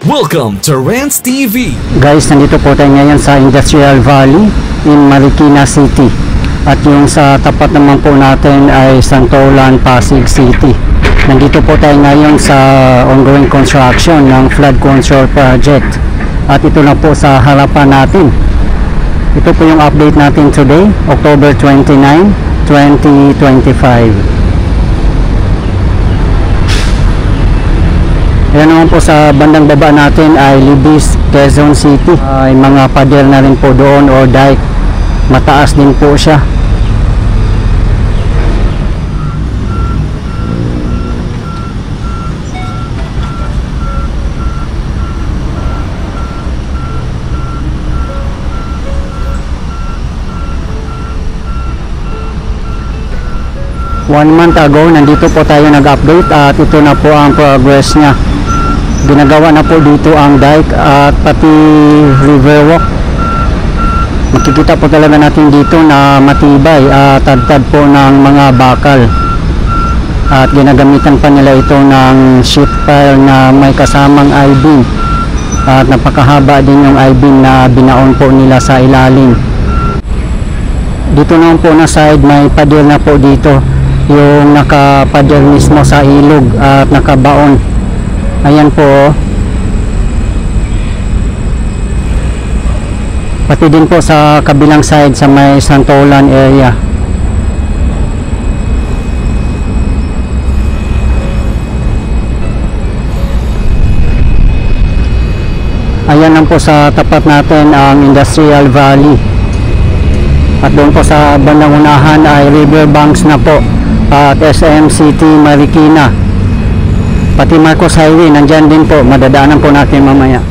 Welcome to Rants TV. Guys, nandito po tayo ngayon sa Industrial Valley in Marikina City. At yung sa tapat naman po natin ay Santolan, Pasig City. Nandito po tayo ngayon sa ongoing construction ng flood control project. At ito na po sa harapan natin. Ito po yung update natin today, October 29, 2025. Yan naman po sa bandang baba natin ay Libis, Quezon City. Ay mga pader na rin po doon o dike. Mataas din po siya. One month ago, nandito po tayo nag-update at ito na po ang progress niya. Ginagawa na po dito ang dike at pati river walk. Makikita po talaga natin dito na matibay at tadtad po ng mga bakal. At ginagamitan pa nila ito ng sheet pile na may kasamang I-beam. At napakahaba din yung I-beam na binaon po nila sa ilalim. Dito naman po na side may pader na po dito. Yung nakapader mismo sa ilog at nakabaon. Ayan po. Pati din po sa kabilang side sa may Santolan area. Ayan lang po sa tapat natin ang Industrial Valley. At doon po sa bandang unahan ay riverbanks na po at SM City Marikina. Pati Marcos Highway nandyan din po, madadaanan po natin mamaya.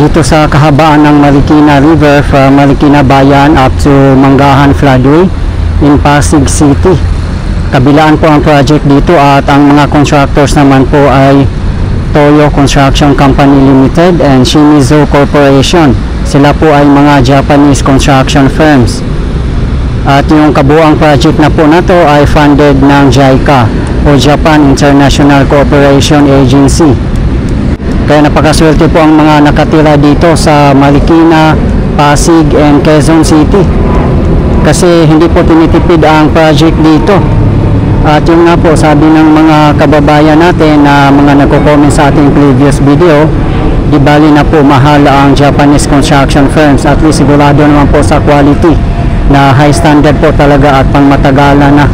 Dito sa kahabaan ng Marikina River from Marikina Bayan up to Manggahan Floodway in Pasig City. Kabilaan po ang project dito at ang mga contractors naman po ay Toyo Construction Company Limited and Shimizu Corporation. Sila po ay mga Japanese construction firms. At yung kabuang project na po na to ay funded ng JICA o Japan International Cooperation Agency. Kaya napakaswerte po ang mga nakatira dito sa Marikina, Pasig, and Quezon City. Kasi hindi po tinitipid ang project dito. At yun nga po, sabi ng mga kababayan natin na mga nagko-comment sa ating previous video, di bali na po mahal ang Japanese construction firms. At least sigurado naman po sa quality na high standard po talaga at pangmatagalan na.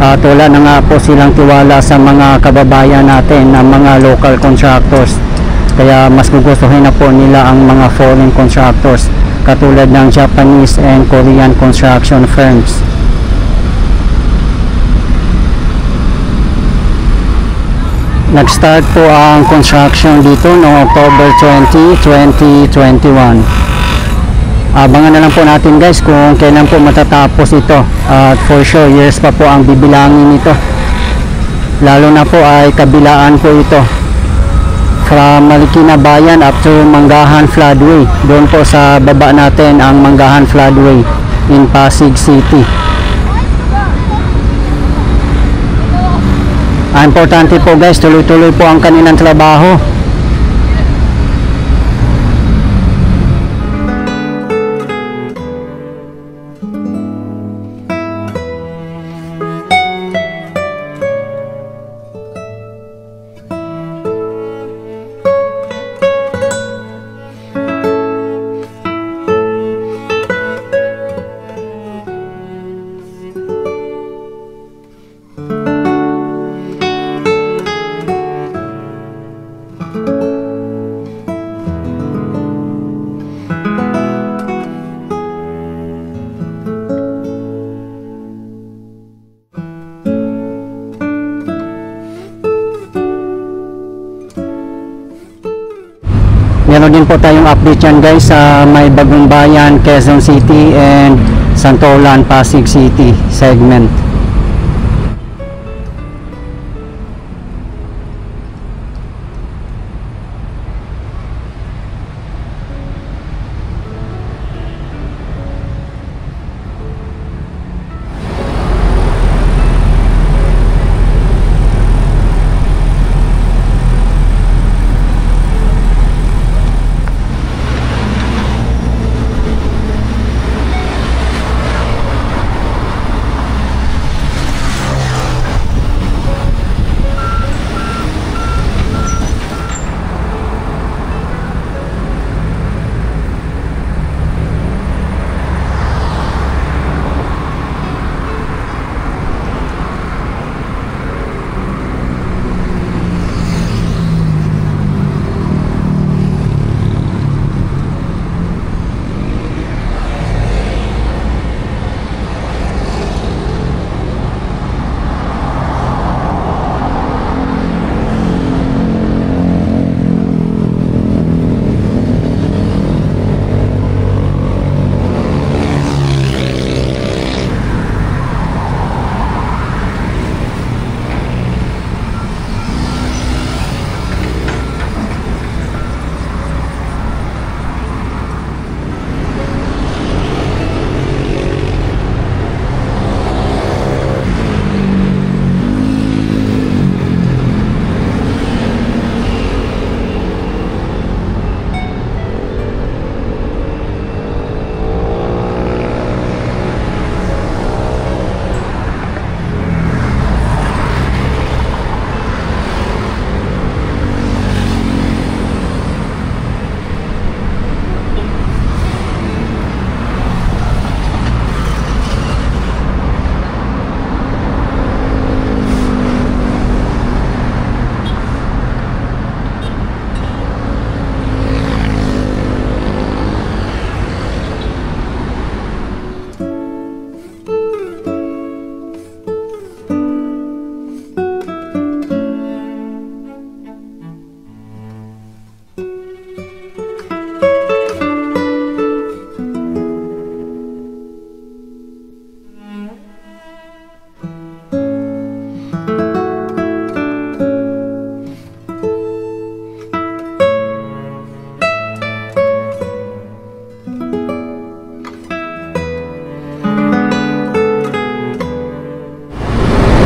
At wala na nga po silang tiwala sa mga kababayan natin na mga local contractors. Kaya mas gugustuhin na po nila ang mga foreign contractors katulad ng Japanese and Korean construction firms. Nag-start po ang construction dito noong October 20, 2021. Abangan na lang po natin guys kung kailan po matatapos ito. At for sure years pa po ang bibilangin nito. Lalo na po ay kabilaan po ito. From Marikina Bayan up to Manggahan Floodway. Doon po sa baba natin ang Manggahan Floodway in Pasig City. Importante po guys, tuloy-tuloy po ang kanilang trabaho. Meron din po tayong update yan guys sa may Bagong Bayan, Quezon City and Santolan, Pasig City segment.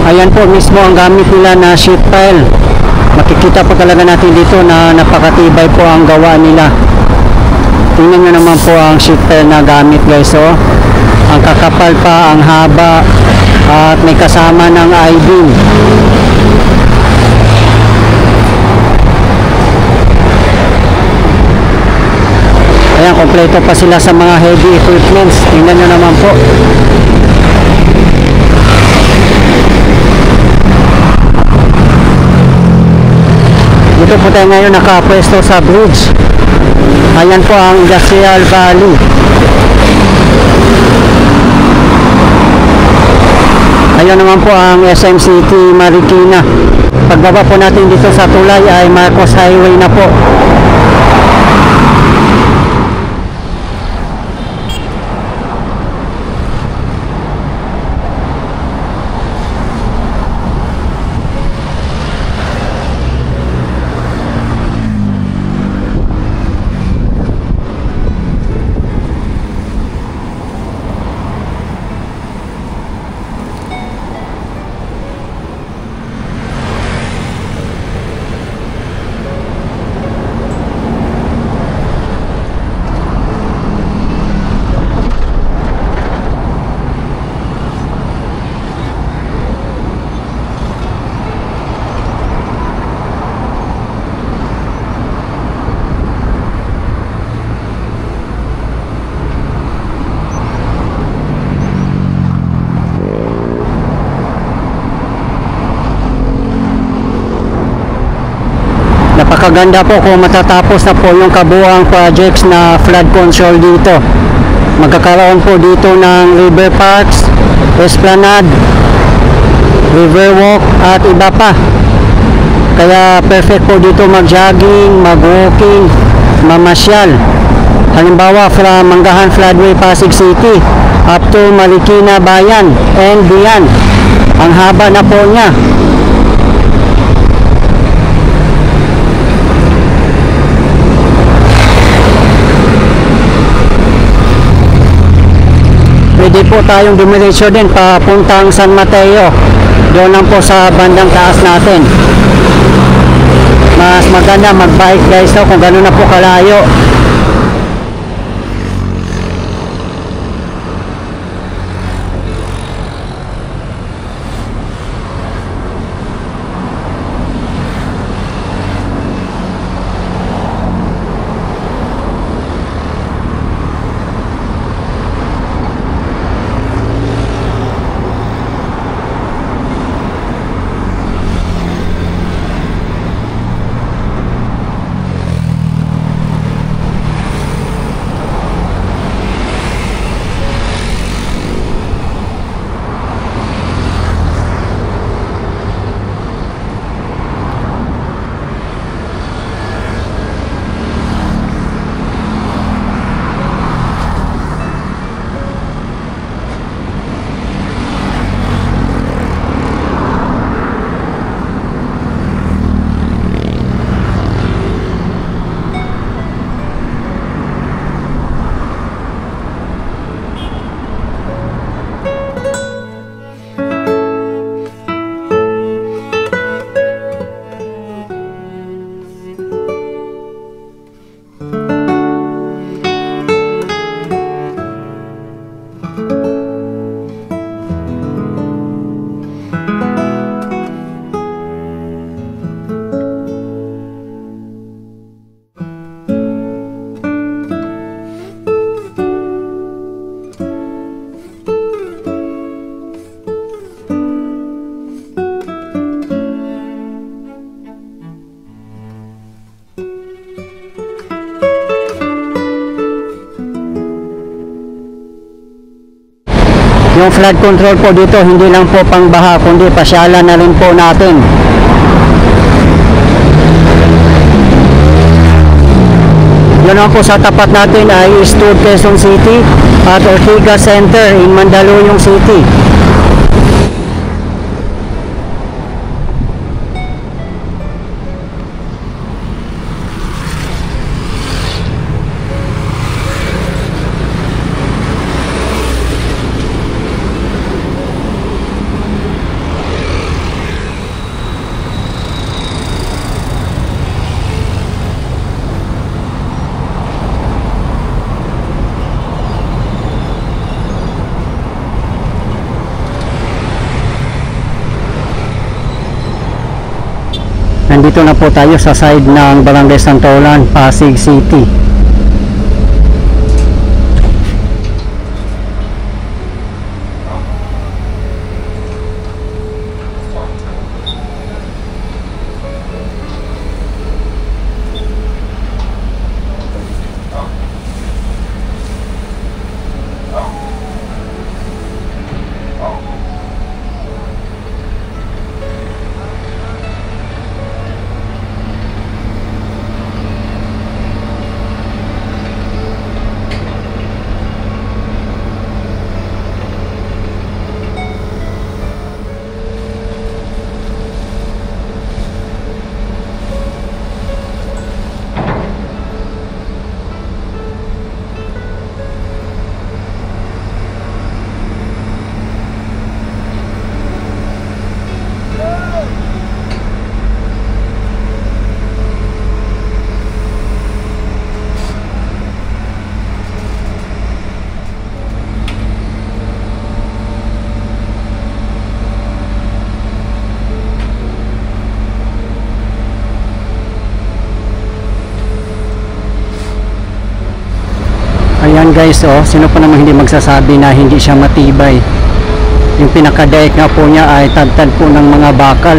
Ayan po mismo ang gamit nila na sheet pile. Makikita po talaga natin dito na napakatibay po ang gawa nila. Tingnan nyo naman po ang sheet pile na gamit, guys. Oh. Ang kakapal pa, ang haba, at may kasama ng I-beam. Ayan, kompleto pa sila sa mga heavy equipments. Tingnan nyo naman po. Dito po tayo ngayon nakapwesto sa bridge. Ayan po ang Industrial Valley. Ayan naman po ang SM City Marikina. Pagbaba po natin dito sa tulay ay Marcos Highway na po. Napakaganda po kung matatapos na po yung kabuuang projects na flood control dito. Magkakaroon po dito ng river parks, esplanade, river walk at iba pa. Kaya perfect po dito mag-jogging, mag-walking, mamasyal. Halimbawa from Manggahan Floodway, Pasig City up to Marikina Bayan and beyond. Ang haba na po niya. Pwede po tayong dumiretso din papuntang San Mateo. Doon lang po sa bandang taas natin. Mas maganda mag-bike guys kung gano'n na po kalayo. Yung flood control po dito hindi lang po pangbaha kundi pasyalan na rin po natin. Yun lang po sa tapat natin ay Eastwood, Quezon City at Ortigas Center in Mandaluyong City. Nandito na po tayo sa side ng Barangay Santolan, Pasig City. Ayan guys, oh, sino pa naman hindi magsasabi na hindi siya matibay. Yung pinakadaik nga po niya ay tagtad po ng mga bakal.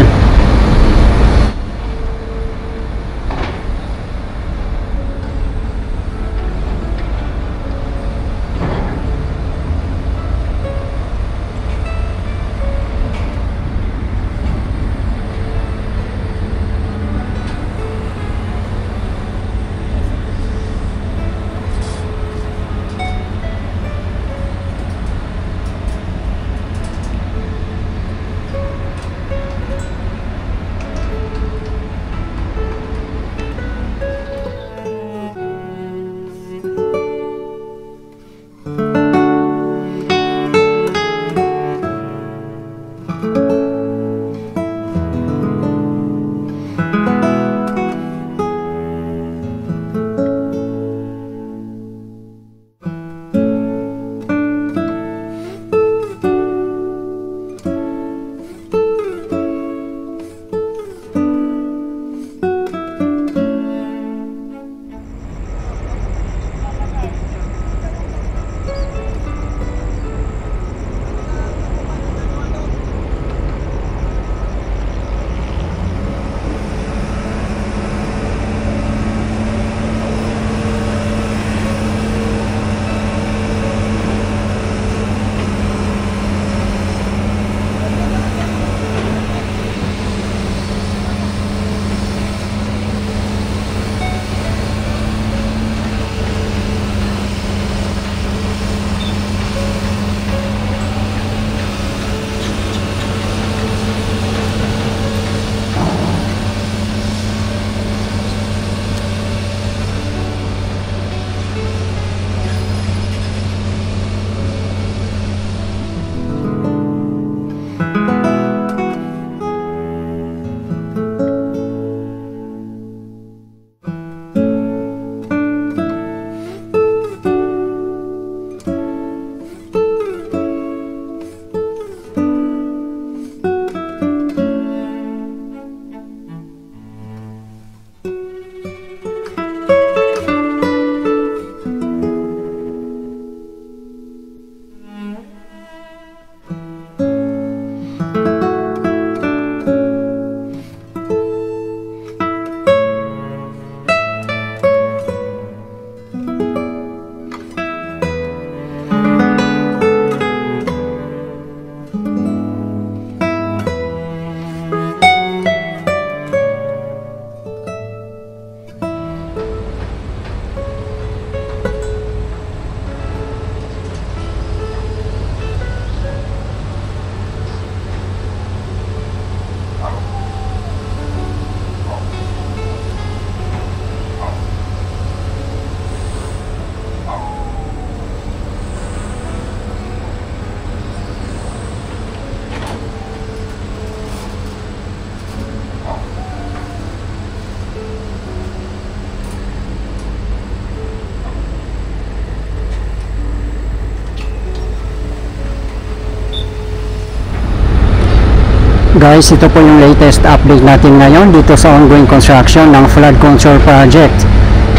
Guys, ito po yung latest update natin ngayon dito sa ongoing construction ng flood control project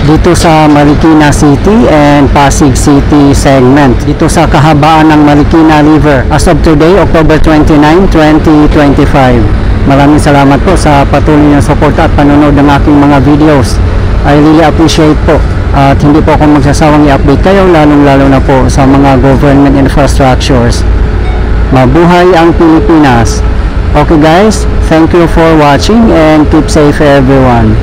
dito sa Marikina City and Pasig City segment dito sa kahabaan ng Marikina River as of today, October 29, 2025. Maraming salamat po sa patuloy na suporta at panonood ng aking mga videos. I really appreciate po at hindi po ako magsasawang i-update kayo lalong-lalo na po sa mga government infrastructures. Mabuhay ang Pilipinas! Okay guys, thank you for watching and keep safe everyone.